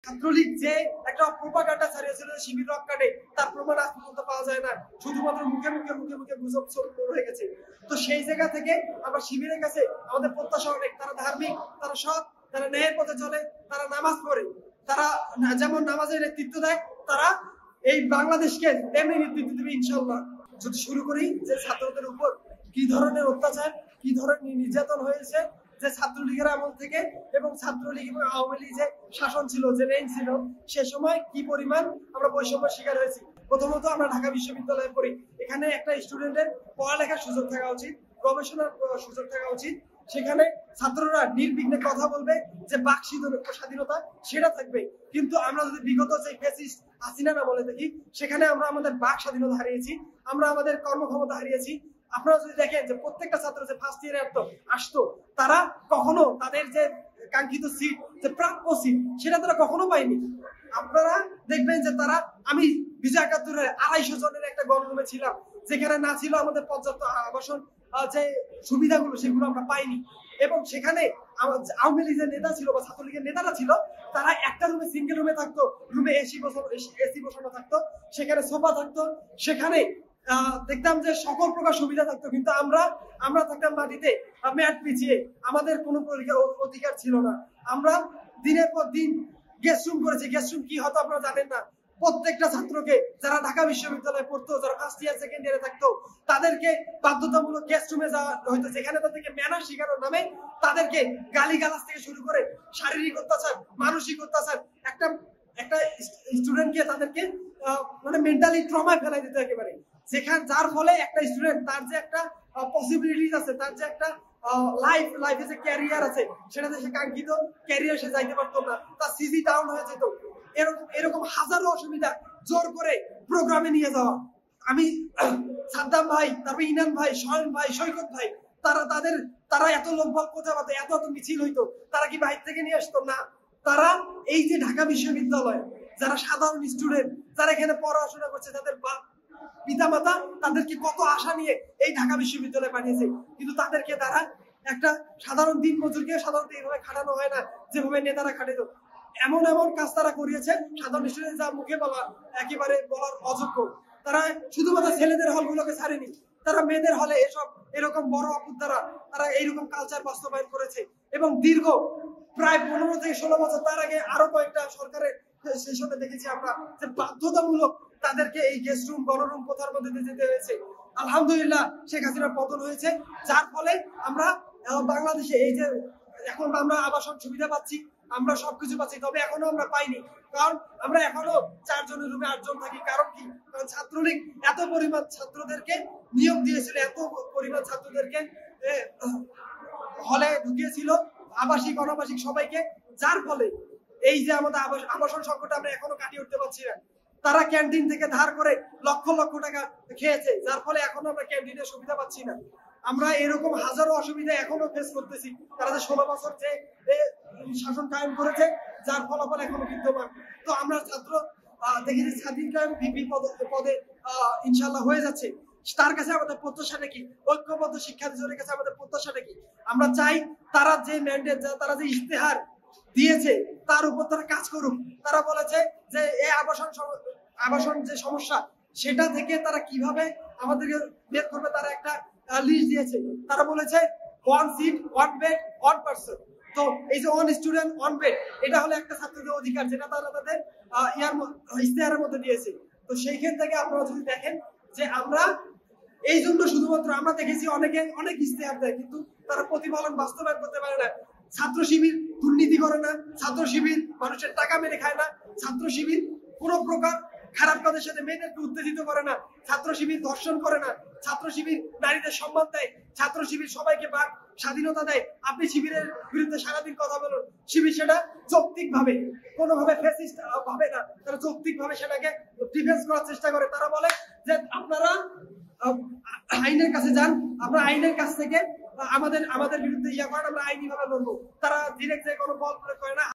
ছাত্রলীগ যে একটা প্রোপাগান্ডা ছাড়িয়েছিল শিবির রক কাটে, তার প্রমাণ আজ পর্যন্ত পাওয়া যায় না, শুধুমাত্র মুখে মুখে মুখে মুখে গুজব হয়ে গেছে। তো সেই জায়গা থেকে আমরা শিবিরের কাছে আমাদের প্রত্যাশা অনেক, তারা ধার্মিক, তারা সৎ, তারা ন্যায়ের পথে চলে, তারা নামাজ পড়ে, তারা যেমন নামাজের নেতৃত্ব দেয়, তারা এই বাংলাদেশকে তেমনি নেতৃত্ব দেবে ইনশাল্লাহ। যদি শুরু করি যে ছাত্রদের উপর কি ধরনের অত্যাচার, কি ধরনের নির্যাতন হয়েছে যে ছাত্রলীগের আমল থেকে, এবং ছাত্রলীগ এবং আওয়ামী লীগ যে শাসন ছিল, যে রেঞ্জ ছিল, সে সময় কি পরিমাণ আমরা বৈষম্যের শিকার হয়েছি। প্রথমত আমরা ঢাকা বিশ্ববিদ্যালয়ে পড়ি, এখানে একটা স্টুডেন্টের পড়ালেখার সুযোগ থাকা উচিত, গবেষণার সুযোগ থাকা উচিত। সেখানে ছাত্ররা নির্বিঘ্নে কথা বলবে, যে বাক স্বাধীনতা সেটা থাকবে। কিন্তু আমরা যদি বিগত যে ফ্যাসিস্ট হাসিনা না বলে দেখি, সেখানে আমরা আমাদের বাক স্বাধীনতা হারিয়েছি, আমরা আমাদের কর্মক্ষমতা হারিয়েছি। আপনারা যদি দেখেন যে প্রত্যেকটা ছাত্র যে ফার্স্ট ইয়ারে আসতো, তারা কখনো তাদের যে কাঙ্ক্ষিত সিট, যে প্রাপ্য সিট, সেটা তারা কখনো পায়নি। আপনারা দেখবেন যে তারা, আমি বিজয় ৭১-এর ২৫০ জনের একটা গণরুমে ছিলাম, যেখানে না ছিল আমাদের পর্যাপ্ত আবাসন যে সুবিধাগুলো, সেগুলো আমরা পাইনি। এবং সেখানে আওয়ামী লীগের নেতা ছিল বা ছাত্রলীগের নেতারা ছিল, তারা একটা রুমে, সিঙ্গেল রুমে থাকতো, রুমে এসি বসানো থাকতো, সেখানে সোফা থাকতো, সেখানে দেখতাম যে সকল প্রকার সুবিধা থাকতো। কিন্তু আমরা থাকতাম মাটিতে, ম্যাট পিছিয়ে, আমাদের কোনো অধিকার ছিল না। আমরা দিনের পর দিন গেস্ট রুম করেছি। গেস্ট রুম কি হতো আপনারা জানেন না। প্রত্যেকটা ছাত্রকে, যারা ঢাকা বিশ্ববিদ্যালয়ে পড়তো, যারা ফার্স্ট ইয়ার সেকেন্ড ইয়ারে থাকতো, তাদেরকে বাধ্যতামূলক গেস্ট রুমে যাওয়া হইতো, যেখানে তাদেরকে ম্যানার শেখানোর নামে তাদেরকে গালিগালাজ থেকে শুরু করে শারীরিক অত্যাচার, মানসিক অত্যাচার, একটা স্টুডেন্টকে তাদেরকে মানে মেন্টালি ট্রমায় ফেলাই দিতে একেবারে, যার ফলে একটা স্টুডেন্ট, তার যে একটা পসিবিলিটিস আছে, তার যে একটা লাইফে যে ক্যারিয়ার আছে, সেটাতে সে কাঙ্ক্ষিত ক্যারিয়ার সে যাইতে পারতো না, তার সিজি ডাউন হয়ে যেত। এরকম হাজারো অসুবিধা, জোর করে প্রোগ্রামে নিয়ে যাওয়া। আমি সাদ্দাম ভাই, তারপর ইনান ভাই, শয়ন ভাই, সৈকত ভাই, তারা এত লোকবল কোথায় পাতো, এত মিছিল হইতো, তারা কি বাইরে থেকে নিয়ে আসতো না। তারা এই যে ঢাকা বিশ্ববিদ্যালয়, যারা সাধারণ স্টুডেন্ট, যারা এখানে পড়াশোনা করছে, তাদের পিতামাতা তাদেরকে কত আশা নিয়ে এই ঢাকা বিশ্ববিদ্যালয়ে পাঠিয়েছে, কিন্তু তাদেরকে তারা একটা সাধারণ দিন মজুরকে সাধারণত এইভাবে খাটানো হয় না, যেভাবে নেতারা খাটাতো। এমন কাজ তারা করিয়েছে, সাধারণ স্টুডেন্ট যা মুখে বলা একেবারে বলার অযোগ্য। তারা শুধুমাত্র ছেলেদের হলগুলোকে ছাড়েনি, তারা মেয়েদের হলে এরকম বড় অপুর দ্বারা তারা এইরকম কালচার বাস্তবায়ন করেছে। এবং দীর্ঘ প্রায় ১৫ থেকে ১৬ বছর তার আগে আরো কয়েকটা সরকারের সেশনে দেখেছি আমরা, যে বাধ্যতামূলক তাদেরকে এই গেস্ট রুম, গণরুম কোথার মধ্যে যেতে হয়েছে। আলহামদুলিল্লাহ শেখ হাসিনার পতন হয়েছে, যার ফলে আমরা বাংলাদেশে এই যে এখন আমরা আবাসন সুবিধা পাচ্ছি, আমরা সবকিছু পাচ্ছি, তবে এখনো আমরা পাইনি। কারণ আমরা এখনো ৪ জনের রুমে ৮ জন থাকি। কারণ কি? কারণ ছাত্রলীগ এত পরিমাণ ছাত্রদেরকে নিয়োগ দিয়েছিল, এত পরিমাণ ছাত্রদেরকে হলে ঢুকিয়েছিল, আবাসিক অনাবাসিক সবাইকে, যার ফলে এই যে আমাদের আবাসন সংকট আমরা এখনো কাটিয়ে উঠতে পারছি না। তারা ক্যান্টিন থেকে ধার করে লক্ষ লক্ষ টাকা খেয়েছে, যার ফলে এখনো আমরা ক্যান্টিনের সুবিধা পাচ্ছি না। আমরা এরকম হাজারো অসুবিধা এখনো ফেস করতেছি। তারা যে 16 বছর যে শাসন কায়েম করেছে, যার ফলাফল এখনো বিদ্যমান। তো আমরা ছাত্র দেখেছি স্বাধীন কায়েম ভিপি পদে ইনশাল্লাহ হয়ে যাচ্ছে। তার কাছে আমাদের প্রত্যাশাটা কি? ঐক্যবদ্ধ শিক্ষার্থীদের কাছে আমাদের প্রত্যাশাটা কি? আমরা চাই তারা যে ম্যান্ডেট, তারা যে ইশতেহার দিয়েছে, তার উপর তারা কাজ করুক। তারা বলেছে যে এই আবাসন যে সমস্যা, সেটা থেকে তারা কিভাবে আমাদেরকে বের করবে, তারা একটা লিস্ট দিয়েছে। তারা বলেছে 1 সিট 1 বেড 1 পারসন। তো এই যে 1 স্টুডেন্ট 1 বেড, এটা হলো একটা ছাত্রদের অধিকার, যেটা তারা তাদের ইশতেহারের মধ্যে দিয়েছে। তো সেইখান থেকে আপনারা যদি দেখেন যে আমরা এই জন্য শুধুমাত্র আমরা দেখেছি অনেক ইশতেহার দেয়, কিন্তু তারা প্রতিফলন বাস্তবায়ন করতে পারে না। ছাত্র শিবির দুর্নীতি করে না, ছাত্র শিবির মানুষের টাকা মেরে খায় না, ছাত্র শিবির কোন প্রকার খারাপ কাজের সাথে মেয়েদেরকে উত্তেজিত করে না, ছাত্র শিবির ধর্ষণ করে না, ছাত্র শিবির নারীদের সম্মান দেয়, ছাত্র শিবির সবাইকে বাক স্বাধীনতা দেয়। আপনি শিবিরের বিরুদ্ধে সারাদিন কথা বলুন, শিবির সেটা যৌক্তিক ভাবে, কোনোভাবে ফ্যাসিস্ট ভাবে না, তারা যৌক্তিক ভাবে সেটাকে ডিফেন্স করার চেষ্টা করে। তারা বলে যে আপনারা আইনের কাছে যান, আমরা আইনের কাছ থেকে আমাদের বিরুদ্ধে করেন, আমরা আইনি ভাবে লড়বো। তারা ডিরেক্ট কোনো বল প্রয়োগ করে না।